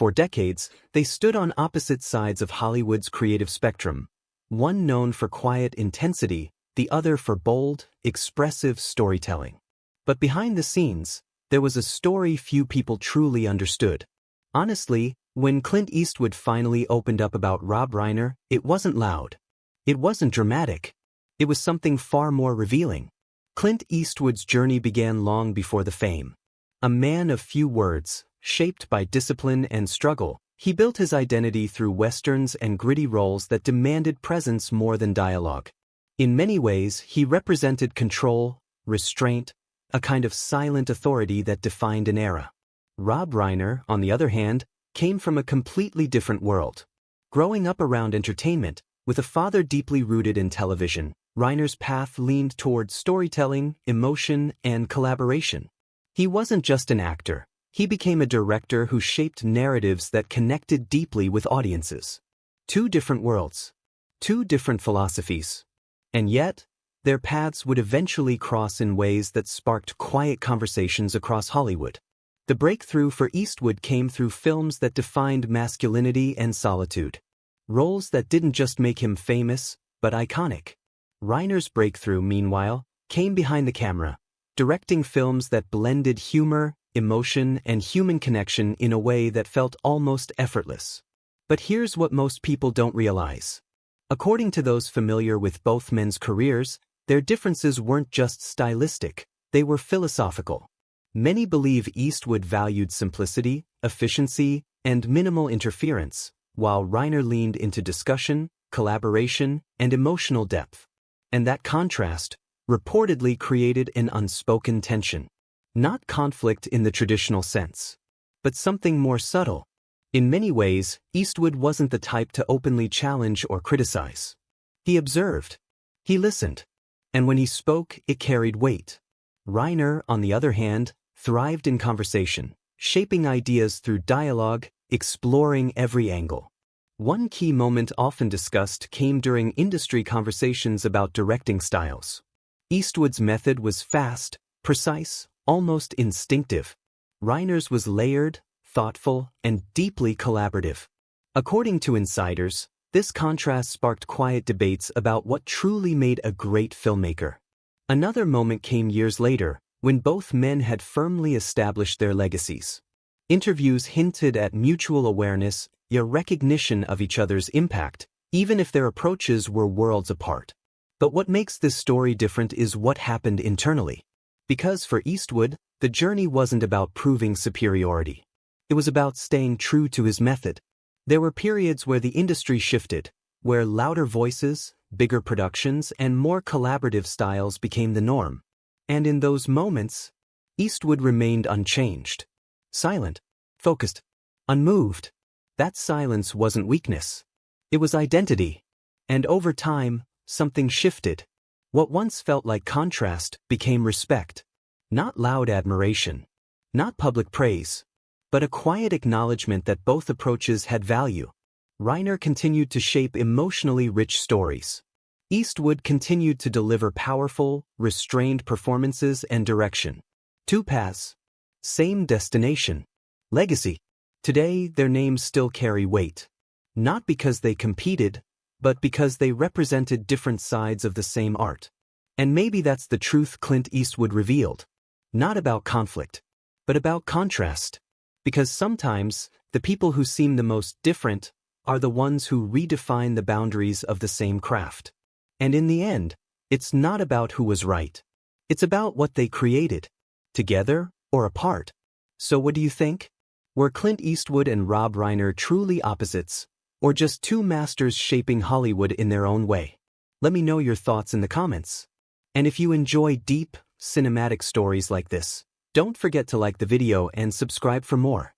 For decades, they stood on opposite sides of Hollywood's creative spectrum, one known for quiet intensity, the other for bold, expressive storytelling. But behind the scenes, there was a story few people truly understood. Honestly, when Clint Eastwood finally opened up about Rob Reiner, it wasn't loud. It wasn't dramatic. It was something far more revealing. Clint Eastwood's journey began long before the fame. A man of few words, shaped by discipline and struggle, he built his identity through westerns and gritty roles that demanded presence more than dialogue. In many ways, he represented control, restraint, a kind of silent authority that defined an era. Rob Reiner, on the other hand, came from a completely different world. Growing up around entertainment, with a father deeply rooted in television, Reiner's path leaned toward storytelling, emotion, and collaboration. He wasn't just an actor. He became a director who shaped narratives that connected deeply with audiences. Two different worlds. Two different philosophies. And yet, their paths would eventually cross in ways that sparked quiet conversations across Hollywood. The breakthrough for Eastwood came through films that defined masculinity and solitude. Roles that didn't just make him famous, but iconic. Reiner's breakthrough, meanwhile, came behind the camera, directing films that blended humor, emotion, and human connection in a way that felt almost effortless. But here's what most people don't realize. According to those familiar with both men's careers, their differences weren't just stylistic, they were philosophical. Many believe Eastwood valued simplicity, efficiency, and minimal interference, while Reiner leaned into discussion, collaboration, and emotional depth. And that contrast reportedly created an unspoken tension. Not conflict in the traditional sense, but something more subtle. In many ways, Eastwood wasn't the type to openly challenge or criticize. He observed. He listened. And when he spoke, it carried weight. Reiner, on the other hand, thrived in conversation, shaping ideas through dialogue, exploring every angle. One key moment often discussed came during industry conversations about directing styles. Eastwood's method was fast, precise, almost instinctive. Reiner's was layered, thoughtful, and deeply collaborative. According to insiders, this contrast sparked quiet debates about what truly made a great filmmaker. Another moment came years later, when both men had firmly established their legacies. Interviews hinted at mutual awareness, a recognition of each other's impact, even if their approaches were worlds apart. But what makes this story different is what happened internally. Because for Eastwood, the journey wasn't about proving superiority. It was about staying true to his method. There were periods where the industry shifted, where louder voices, bigger productions, and more collaborative styles became the norm. And in those moments, Eastwood remained unchanged. Silent, focused, unmoved. That silence wasn't weakness. It was identity. And over time, something shifted. What once felt like contrast became respect. Not loud admiration. Not public praise. But a quiet acknowledgement that both approaches had value. Reiner continued to shape emotionally rich stories. Eastwood continued to deliver powerful, restrained performances and direction. Two paths. Same destination. Legacy. Today, their names still carry weight. Not because they competed, but because they represented different sides of the same art. And maybe that's the truth Clint Eastwood revealed. Not about conflict, but about contrast. Because sometimes, the people who seem the most different are the ones who redefine the boundaries of the same craft. And in the end, it's not about who was right. It's about what they created, together or apart. So what do you think? Were Clint Eastwood and Rob Reiner truly opposites, or just two masters shaping Hollywood in their own way? Let me know your thoughts in the comments. And if you enjoy deep, cinematic stories like this, don't forget to like the video and subscribe for more.